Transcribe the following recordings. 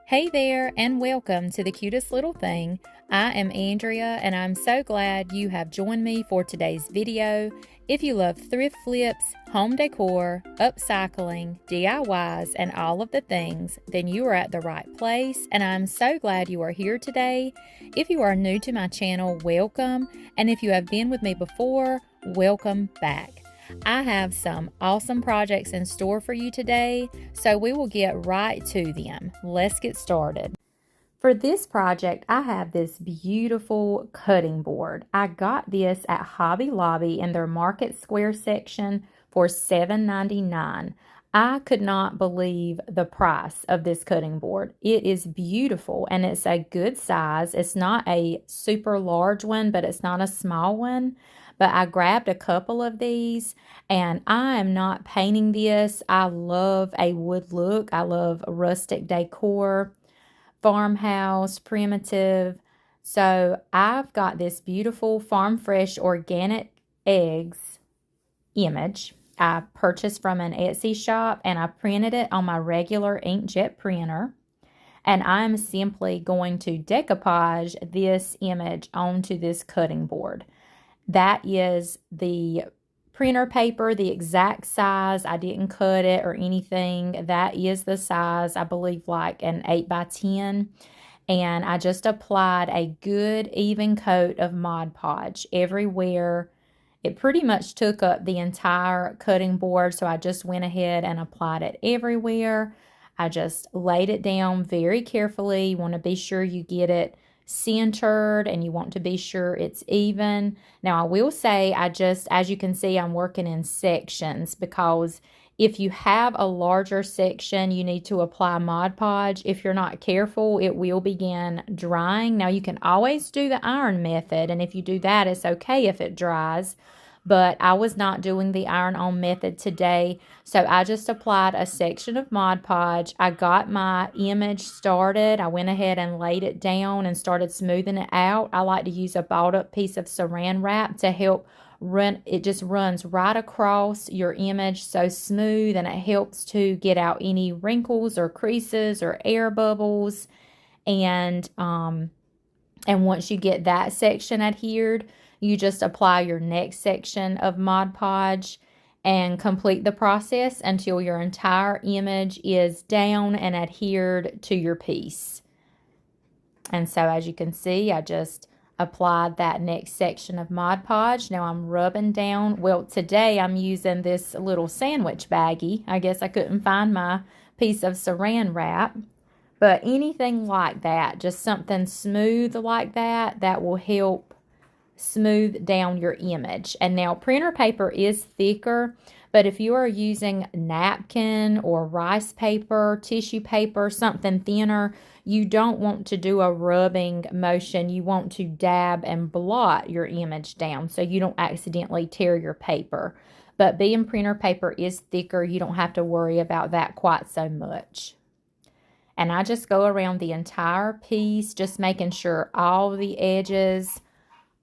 Hey there, and welcome to The Cutest Little Thing. I am Andrea, and I'm so glad you have joined me for today's video. If you love thrift flips, home decor, upcycling, DIYs, and all of the things, then you are at the right place, and I'm so glad you are here today. If you are new to my channel, welcome, and if you have been with me before, welcome back. I have some awesome projects in store for you today, so we will get right to them. Let's get started. For this project, I have this beautiful cutting board. I got this at Hobby Lobby in their Market Square section for $7.99. I could not believe the price of this cutting board. It is beautiful and it's a good size. It's not a super large one, but it's not a small one. But I grabbed a couple of these, and I am not painting this. I love a wood look. I love rustic decor, farmhouse, primitive. So I've got this beautiful farm fresh organic eggs image I purchased from an Etsy shop, and I printed it on my regular inkjet printer. And I'm simply going to decoupage this image onto this cutting board. That is the printer paper, the exact size. I didn't cut it or anything. That is the size, I believe, like an 8 by 10. And I just applied a good even coat of Mod Podge everywhere. It pretty much took up the entire cutting board, so I just went ahead and applied it everywhere. I just laid it down very carefully. You want to be sure you get it centered, and you want to be sure it's even. Now, I will say, as you can see, I'm working in sections, because if you have a larger section, you need to apply Mod Podge. If you're not careful, it will begin drying. Now, you can always do the iron method, and if you do that, it's okay if it dries. But I was not doing the iron-on method today, so I just applied a section of Mod Podge. I got my image started. I went ahead and laid it down and started smoothing it out. I like to use a balled-up piece of saran wrap to help run. It just runs right across your image so smooth, and it helps to get out any wrinkles or creases or air bubbles. And once you get that section adhered, you just apply your next section of Mod Podge and complete the process until your entire image is down and adhered to your piece. And so, as you can see, I just applied that next section of Mod Podge. Now I'm rubbing down. Well, today I'm using this little sandwich baggie. I guess I couldn't find my piece of saran wrap. But anything like that, just something smooth like that, that will help smooth down your image. And now printer paper is thicker, but if you are using napkin or rice paper, tissue paper, something thinner, you don't want to do a rubbing motion. You want to dab and blot your image down so you don't accidentally tear your paper. But being printer paper is thicker, you don't have to worry about that quite so much. And I just go around the entire piece, just making sure all the edges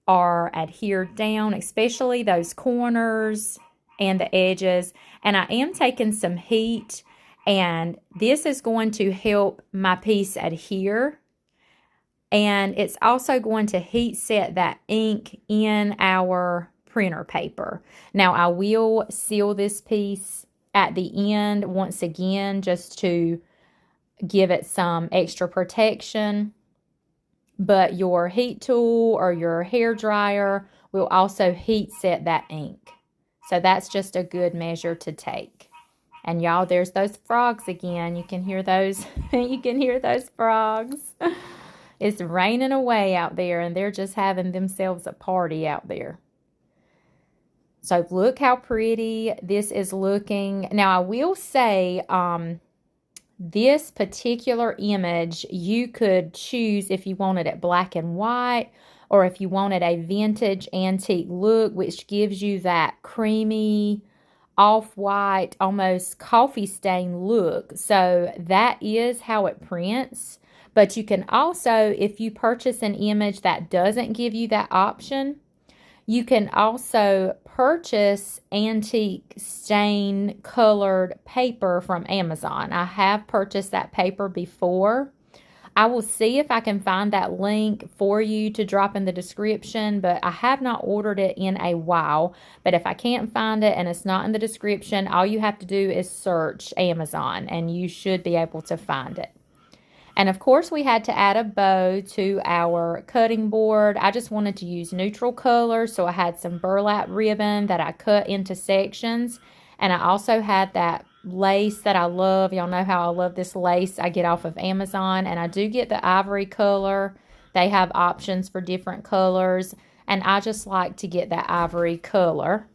are adhered down, especially those corners and the edges. And I am taking some heat, and this is going to help my piece adhere. And it's also going to heat set that ink in our printer paper. Now, I will seal this piece at the end once again, just to give it some extra protection. But your heat tool or your hair dryer will also heat set that ink. So that's just a good measure to take. And y'all, there's those frogs again. You can hear those. You can hear those frogs. It's raining away out there, and they're just having themselves a party out there. So look how pretty this is looking. Now, I will say, this particular image, you could choose if you wanted it black and white, or if you wanted a vintage antique look, which gives you that creamy, off-white, almost coffee stain look. So that is how it prints. But you can also, if you purchase an image that doesn't give you that option, you can also purchase antique stain colored paper from Amazon. I have purchased that paper before. I will see if I can find that link for you to drop in the description, but I have not ordered it in a while. But if I can't find it and it's not in the description, all you have to do is search Amazon and you should be able to find it. And of course, we had to add a bow to our cutting board. I just wanted to use neutral colors, so I had some burlap ribbon that I cut into sections. And I also had that lace that I love. Y'all know how I love this lace I get off of Amazon. And I do get the ivory color. They have options for different colors. And I just like to get that ivory color.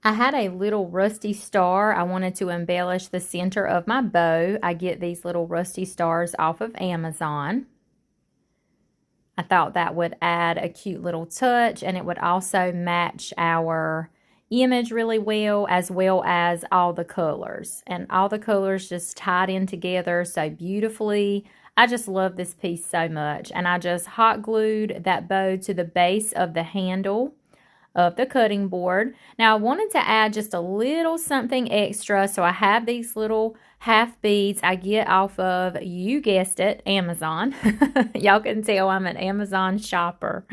I had a little rusty star. I wanted to embellish the center of my bow. I get these little rusty stars off of Amazon. I thought that would add a cute little touch, and it would also match our image really well as all the colors. And all the colors just tied in together so beautifully. I just love this piece so much. And I just hot glued that bow to the base of the handle of the cutting board. Now I wanted to add just a little something extra, so I have these little half beads I get off of, you guessed it, Amazon. Y'all can tell I'm an Amazon shopper.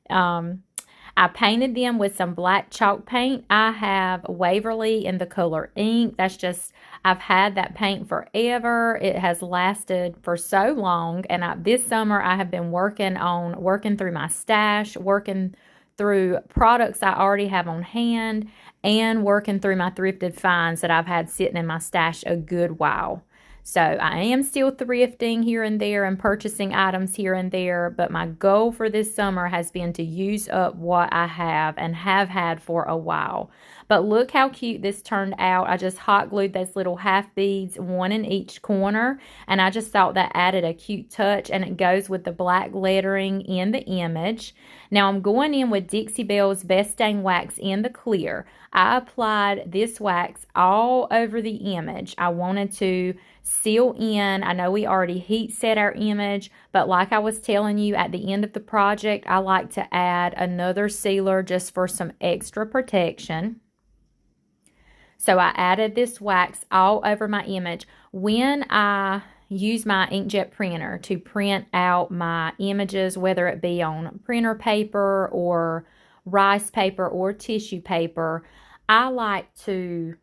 I painted them with some black chalk paint. I have Waverly in the color ink. That's just, I've had that paint forever. It has lasted for so long, and this summer I have been working through my stash, working through products I already have on hand, and working through my thrifted finds that I've had sitting in my stash a good while. So I am still thrifting here and there and purchasing items here and there, but my goal for this summer has been to use up what I have and have had for a while. But look how cute this turned out. I just hot glued those little half beads, one in each corner, and I just thought that added a cute touch, and it goes with the black lettering in the image. Now I'm going in with Dixie Belle's Best Stain Wax in the clear. I applied this wax all over the image. I wanted to seal in. I know we already heat set our image, but like I was telling you at the end of the project, I like to add another sealer just for some extra protection. So I added this wax all over my image. When I use my inkjet printer to print out my images, whether it be on printer paper or rice paper or tissue paper, I like to,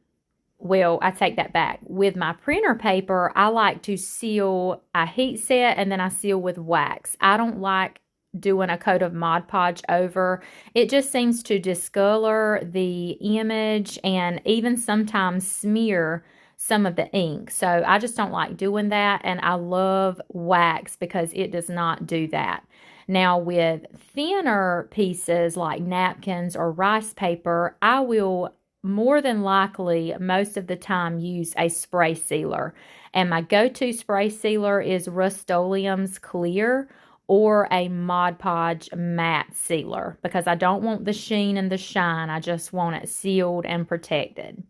well, I take that back. With my printer paper, I like to seal, I heat set and then I seal with wax. I don't like doing a coat of Mod Podge over. It just seems to discolor the image and even sometimes smear some of the ink. So I just don't like doing that, and I love wax because it does not do that. Now with thinner pieces like napkins or rice paper, I will more than likely most of the time use a spray sealer. And my go-to spray sealer is Rust-Oleum's Clear or a Mod Podge matte sealer because I don't want the sheen and the shine. I just want it sealed and protected.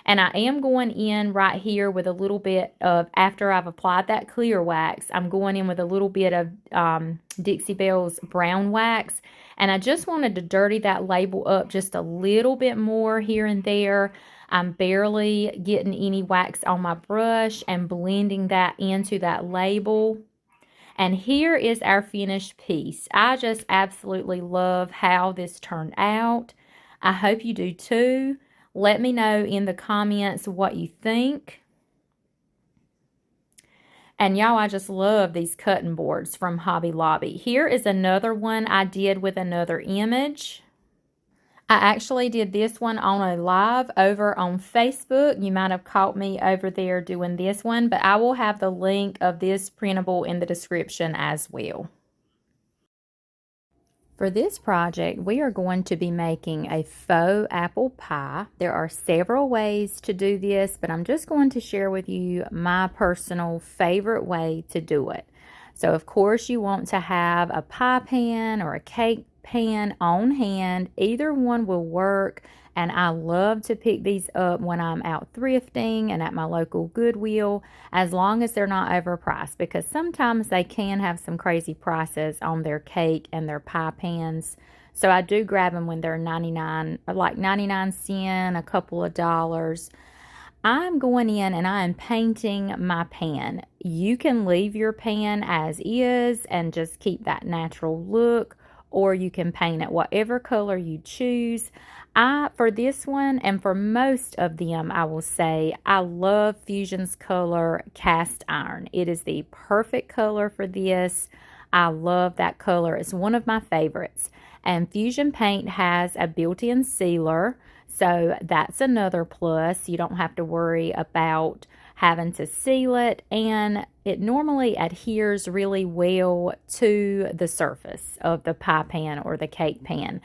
And I am going in right here with a little bit of, after I've applied that clear wax, I'm going in with a little bit of Dixie Belle's brown wax. And I just wanted to dirty that label up just a little bit more here and there. I'm barely getting any wax on my brush and blending that into that label. And here is our finished piece. I just absolutely love how this turned out. I hope you do too. Let me know in the comments what you think. And y'all, I just love these cutting boards from Hobby Lobby. Here is another one I did with another image. I actually did this one on a live over on Facebook. You might have caught me over there doing this one, but I will have the link of this printable in the description as well. For this project, we are going to be making a faux apple pie. There are several ways to do this, but I'm just going to share with you my personal favorite way to do it. So, of course, you want to have a pie pan or a cake pan on hand. Either one will work, and I love to pick these up when I'm out thrifting and at my local Goodwill, as long as they're not overpriced, because sometimes they can have some crazy prices on their cake and their pie pans. So I do grab them when they're 99, like 99 cents, a couple of dollars. I'm going in and I am painting my pan. You can leave your pan as is and just keep that natural look, or you can paint it whatever color you choose. For this one and for most of them, I will say I love Fusion's color cast iron. It is the perfect color for this. I love that color. It's one of my favorites. And Fusion Paint has a built-in sealer, so that's another plus. You don't have to worry about having to seal it, and it normally adheres really well to the surface of the pie pan or the cake pan.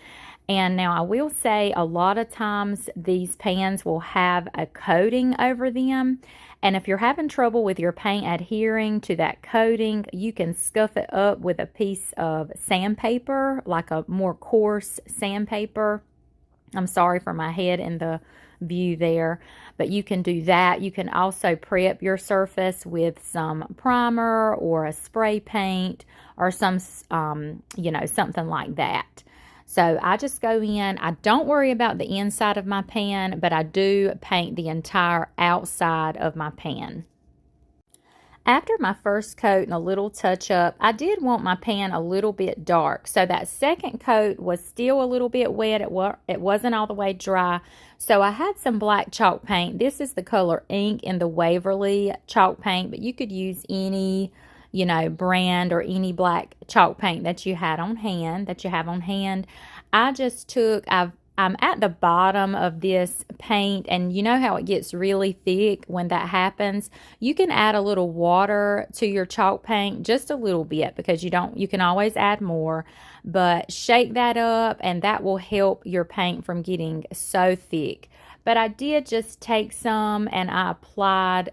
And now I will say a lot of times these pans will have a coating over them. And if you're having trouble with your paint adhering to that coating, you can scuff it up with a piece of sandpaper, like a more coarse sandpaper. I'm sorry for my head in the view there, but you can do that. You can also prep your surface with some primer or a spray paint or some, something like that. So I just go in. I don't worry about the inside of my pan, but I do paint the entire outside of my pan. After my first coat and a little touch up, I did want my pan a little bit dark. So that second coat was still a little bit wet. It wasn't all the way dry. So I had some black chalk paint. This is the color Ink in the Waverly chalk paint, but you could use any, brand or any black chalk paint that you have on hand. I just took, I'm at the bottom of this paint, and you know how it gets really thick when that happens. You can add a little water to your chalk paint, just a little bit, because you can always add more, but shake that up and that will help your paint from getting so thick. But I did just take some and I applied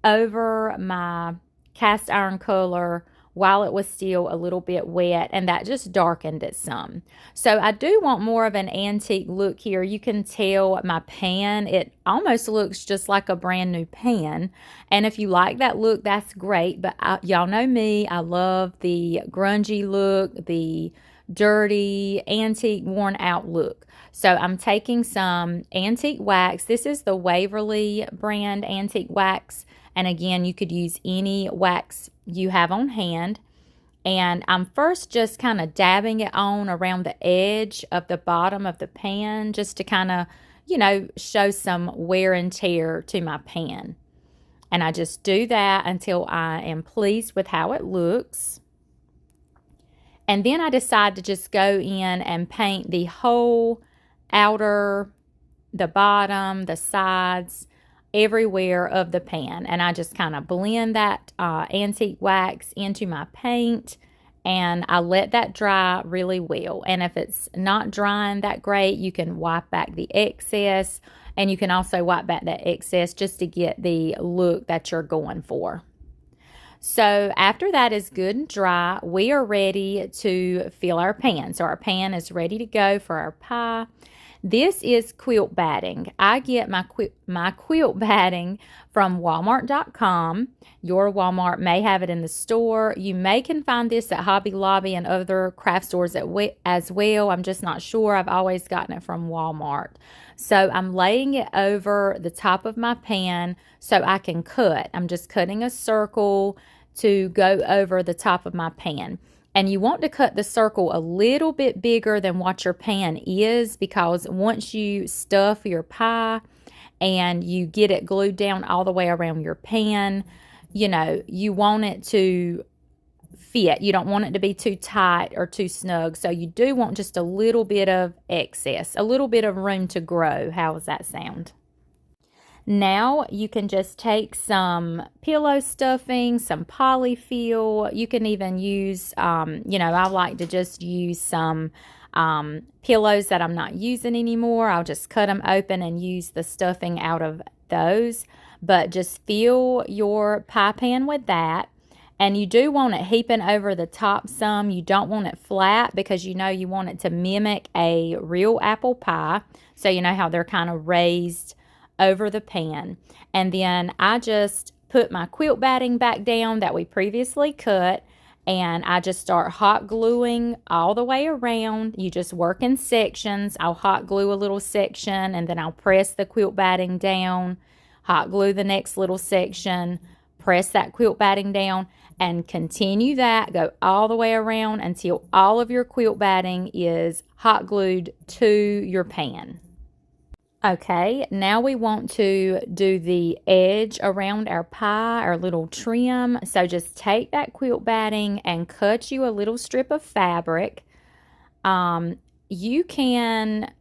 over my cast iron color while it was still a little bit wet, and that just darkened it some. So I do want more of an antique look here. You can tell my pan, it almost looks just like a brand new pan. And if you like that look, that's great. But y'all know me, I love the grungy look, the dirty, antique, worn out look. So I'm taking some antique wax. This is the Waverly brand antique wax. And again, you could use any wax you have on hand. And I'm first just kind of dabbing it on around the edge of the bottom of the pan, just to kind of, show some wear and tear to my pan. And I just do that until I am pleased with how it looks. And then I decide to just go in and paint the whole outer, the bottom, the sides, everywhere of the pan. And I just kind of blend that antique wax into my paint, and I let that dry really well. And if it's not drying that great, you can wipe back the excess, and you can also wipe back that excess just to get the look that you're going for. So after that is good and dry, we are ready to fill our pan. So our pan is ready to go for our pie. This is quilt batting. I get my quilt batting from Walmart.com. Your Walmart may have it in the store. You can find this at Hobby Lobby and other craft stores as well. I'm just not sure. I've always gotten it from Walmart. So I'm laying it over the top of my pan so I can cut. I'm just cutting a circle to go over the top of my pan. And you want to cut the circle a little bit bigger than what your pan is, because once you stuff your pie and you get it glued down all the way around your pan, you want it to fit. You don't want it to be too tight or too snug. So you do want just a little bit of excess, a little bit of room to grow. How does that sound? Now you can just take some pillow stuffing, some polyfill. You can even use, I like to just use some pillows that I'm not using anymore. I'll just cut them open and use the stuffing out of those. But just fill your pie pan with that. And you do want it heaping over the top some. You don't want it flat, because you want it to mimic a real apple pie. So you know how they're kind of raised over the pan. And then I just put my quilt batting back down that we previously cut, and I just start hot gluing all the way around. You just work in sections. I'll hot glue a little section, and then I'll press the quilt batting down, hot glue the next little section, press that quilt batting down, and continue that. Go all the way around until all of your quilt batting is hot glued to your pan. Okay, now we want to do the edge around our pie, our little trim. So just take that quilt batting and cut you a little strip of fabric. You can,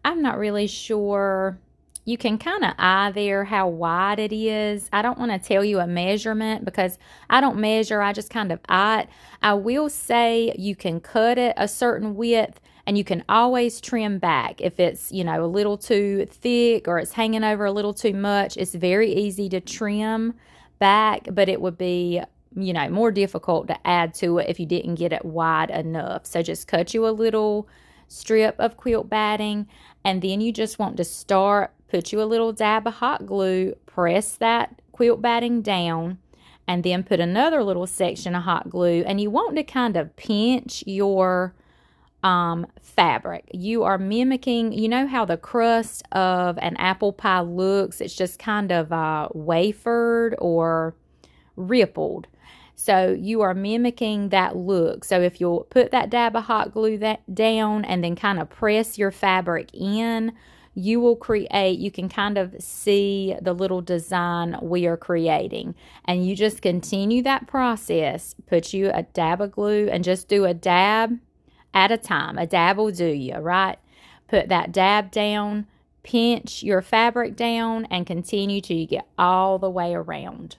I'm not really sure, you can kind of eye there how wide it is. I don't want to tell you a measurement because I don't measure, I just kind of eye it. I will say you can cut it a certain width, and you can always trim back if it's, you know, a little too thick or it's hanging over a little too much. It's very easy to trim back, but it would be, you know, more difficult to add to it if you didn't get it wide enough. So just cut you a little strip of quilt batting, and then you just want to start, put you a little dab of hot glue, press that quilt batting down, and then put another little section of hot glue, and you want to kind of pinch your fabric. You are mimicking, you know how the crust of an apple pie looks? It's just kind of wafered or rippled. So you are mimicking that look. So if you'll put that dab of hot glue that down and then kind of press your fabric in, you will create, you can kind of see the little design we are creating. And you just continue that process. Put you a dab of glue and just do a dab at a time. A dab will do you, right? Put that dab down, pinch your fabric down, and continue till you get all the way around.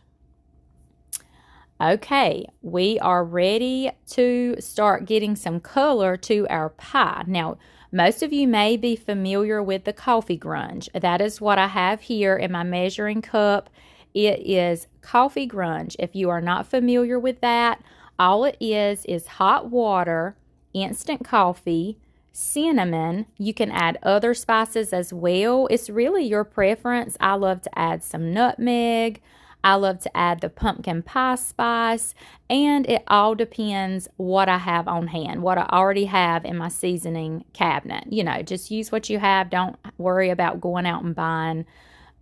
Okay, we are ready to start getting some color to our pie. Now, most of you may be familiar with the coffee grunge. That is what I have here in my measuring cup. It is coffee grunge. If you are not familiar with that, all it is hot water, instant coffee, cinnamon. You can add other spices as well. It's really your preference. I love to add some nutmeg. I love to add the pumpkin pie spice, and it all depends what I have on hand, what I already have in my seasoning cabinet. You know, just use what you have. Don't worry about going out and buying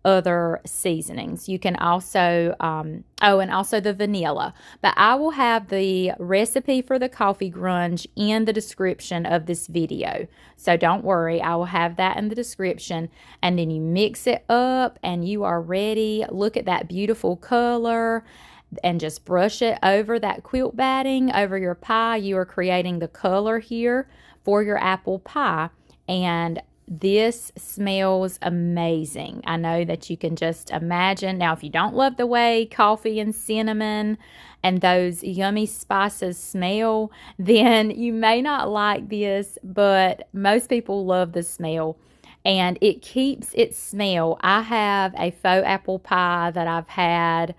other seasonings. You can also, and also the vanilla. But I will have the recipe for the coffee grunge in the description of this video. So don't worry, I will have that in the description. And then you mix it up and you are ready. Look at that beautiful color. And just brush it over that quilt batting, over your pie. You are creating the color here for your apple pie. And this smells amazing. I know that you can just imagine. Now, if you don't love the way coffee and cinnamon and those yummy spices smell, then you may not like this, but most people love the smell. And it keeps its smell. I have a faux apple pie that I've had,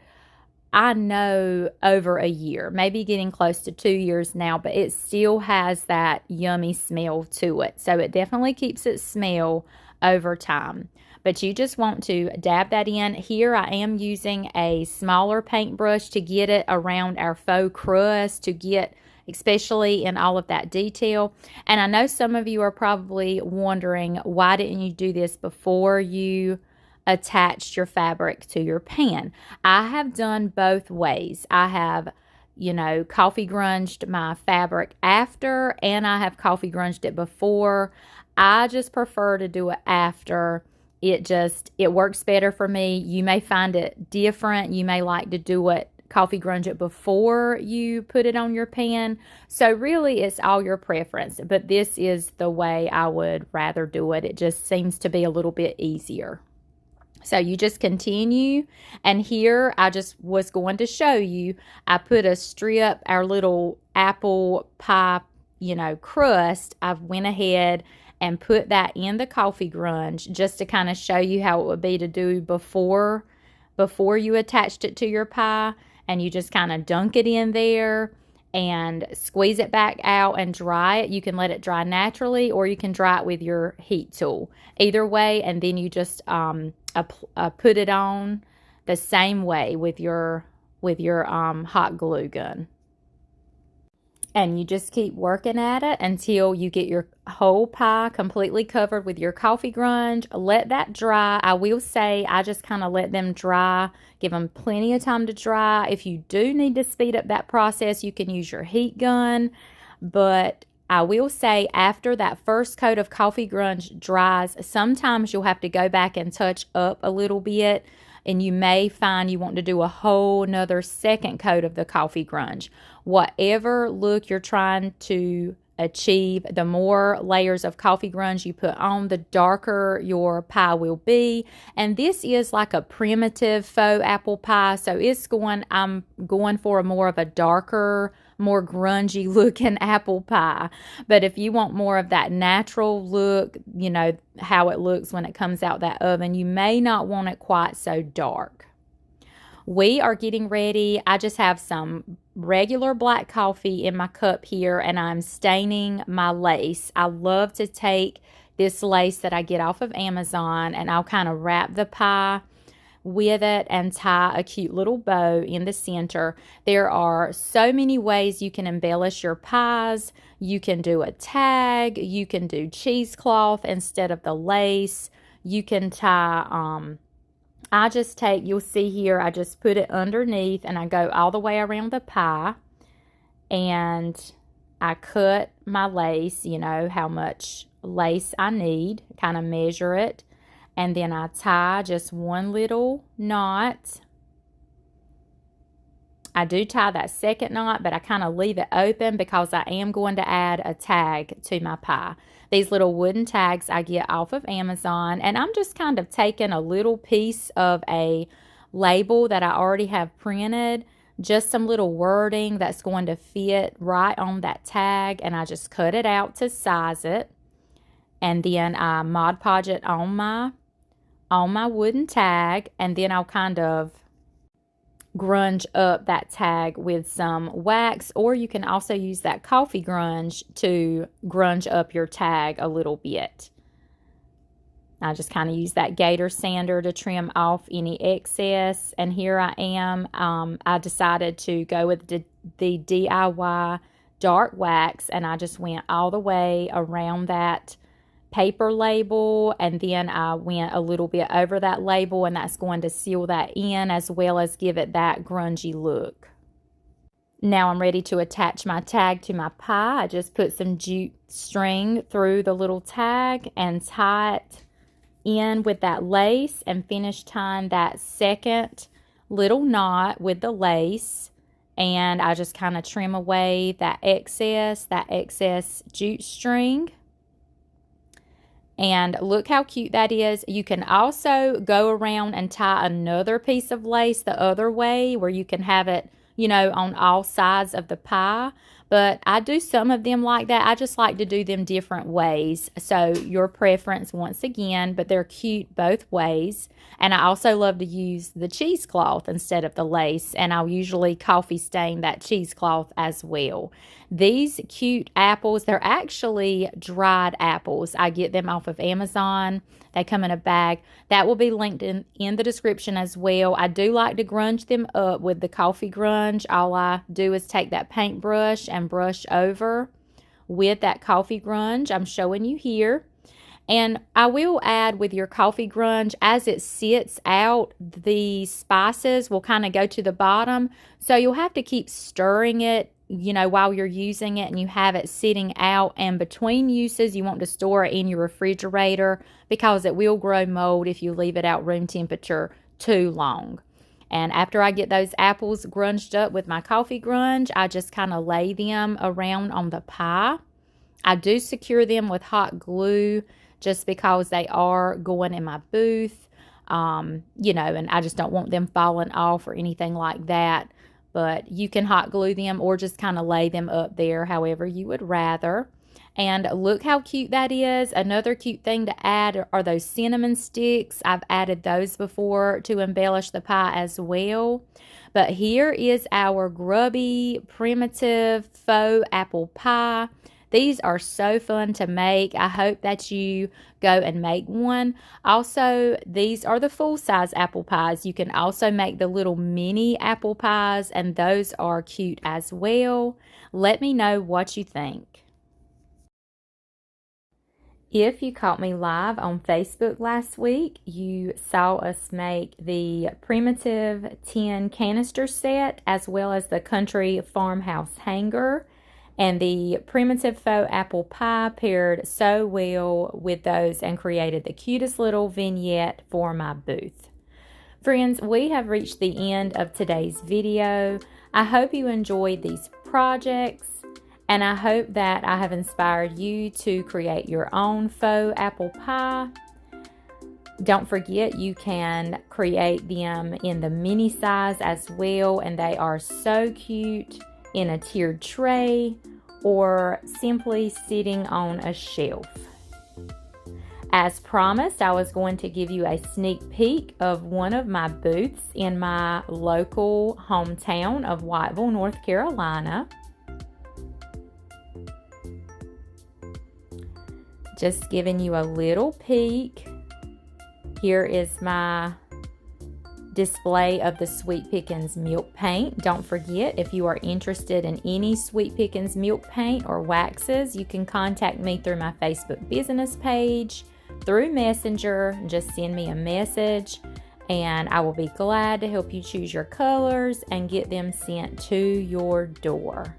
I know, over a year, maybe getting close to 2 years now, but it still has that yummy smell to it. So it definitely keeps its smell over time. But you just want to dab that in. Here I am using a smaller paintbrush to get it around our faux crust, to get especially in all of that detail. And I know some of you are probably wondering, why didn't you do this before you attached your fabric to your pan? I have done both ways. I have, you know, coffee grunged my fabric after, and I have coffee grunged it before. I just prefer to do it after. It works better for me. You may find it different. You may like to do it, coffee grunge it before you put it on your pan. So really it's all your preference, but this is the way I would rather do it. It just seems to be a little bit easier. So you just continue, and here I just was going to show you, I put a strip, our little apple pie, you know, crust. I went ahead and put that in the coffee grunge just to kind of show you how it would be to do before you attached it to your pie. And you just kind of dunk it in there and squeeze it back out and dry it. You can let it dry naturally, or you can dry it with your heat tool. Either way, and then you just put it on the same way with your hot glue gun. And you just keep working at it until you get your whole pie completely covered with your coffee grunge. Let that dry. I will say I just kind of let them dry, give them plenty of time to dry. If you do need to speed up that process, you can use your heat gun. But I will say after that first coat of coffee grunge dries, sometimes you'll have to go back and touch up a little bit, and you may find you want to do a whole nother second coat of the coffee grunge. Whatever look you're trying to achieve, the more layers of coffee grunge you put on, the darker your pie will be. And this is like a primitive faux apple pie, so I'm going for more of a darker, more grungy looking apple pie. But if you want more of that natural look, you know, how it looks when it comes out that oven, you may not want it quite so dark. We are getting ready. I just have some regular black coffee in my cup here, and I'm staining my lace. I love to take this lace that I get off of Amazon, and I'll kind of wrap the pie with it and tie a cute little bow in the center. There are so many ways you can embellish your pies. You can do a tag, you can do cheesecloth instead of the lace. You can tie, you'll see here, I just put it underneath and I go all the way around the pie and I cut my lace, you know, how much lace I need, kind of measure it. And then I tie just one little knot. I do tie that second knot, but I kind of leave it open because I am going to add a tag to my pie. These little wooden tags I get off of Amazon, and I'm just kind of taking a little piece of a label that I already have printed, just some little wording that's going to fit right on that tag, and I just cut it out to size it. And then I Mod Podge it on my wooden tag, and then I'll kind of grunge up that tag with some wax, or you can also use that coffee grunge to grunge up your tag a little bit. I just kind of use that gator sander to trim off any excess, and here I am. I decided to go with the DIY dark wax, and I just went all the way around that paper label, and then I went a little bit over that label, and that's going to seal that in as well as give it that grungy look. Now I'm ready to attach my tag to my pie. I just put some jute string through the little tag and tie it in with that lace and finish tying that second little knot with the lace. And I just kind of trim away that excess jute string. And look how cute that is. You can also go around and tie another piece of lace the other way where you can have it, you know, on all sides of the pie. But I do some of them like that. I just like to do them different ways. So your preference once again, but they're cute both ways. And I also love to use the cheesecloth instead of the lace. And I'll usually coffee stain that cheesecloth as well. These cute apples, they're actually dried apples. I get them off of Amazon. They come in a bag. That will be linked in the description as well. I do like to grunge them up with the coffee grunge. All I do is take that paintbrush and brush over with that coffee grunge I'm showing you here. And I will add with your coffee grunge, as it sits out, the spices will kind of go to the bottom. So you'll have to keep stirring it, you know, while you're using it, and you have it sitting out. And between uses, you want to store it in your refrigerator because it will grow mold if you leave it out room temperature too long. And after I get those apples grunged up with my coffee grunge, I just kind of lay them around on the pie. I do secure them with hot glue just because they are going in my booth, you know, and I just don't want them falling off or anything like that. But you can hot glue them or just kind of lay them up there however you would rather. And look how cute that is. Another cute thing to add are those cinnamon sticks. I've added those before to embellish the pie as well. But here is our grubby, primitive faux apple pie. These are so fun to make. I hope that you go and make one. Also, these are the full-size apple pies. You can also make the little mini apple pies, and those are cute as well. Let me know what you think. If you caught me live on Facebook last week, you saw us make the primitive tin canister set as well as the country farmhouse hanger. And the primitive faux apple pie paired so well with those and created the cutest little vignette for my booth. Friends, we have reached the end of today's video. I hope you enjoyed these projects. And I hope that I have inspired you to create your own faux apple pie. Don't forget, you can create them in the mini size as well, and they are so cute in a tiered tray or simply sitting on a shelf. As promised, I was going to give you a sneak peek of one of my booths in my local hometown of Whiteville, North Carolina. Just giving you a little peek. Here is my display of the Sweet Pickins milk paint. Don't forget, if you are interested in any Sweet Pickins milk paint or waxes, you can contact me through my Facebook business page, through Messenger. Just send me a message and I will be glad to help you choose your colors and get them sent to your door.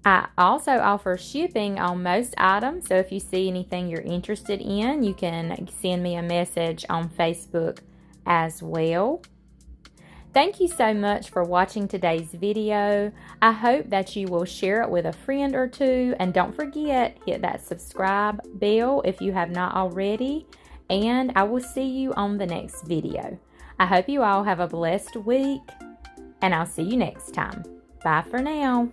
I also offer shipping on most items, so if you see anything you're interested in, you can send me a message on Facebook as well. Thank you so much for watching today's video. I hope that you will share it with a friend or two, and don't forget, hit that subscribe bell if you have not already, and I will see you on the next video. I hope you all have a blessed week, and I'll see you next time. Bye for now.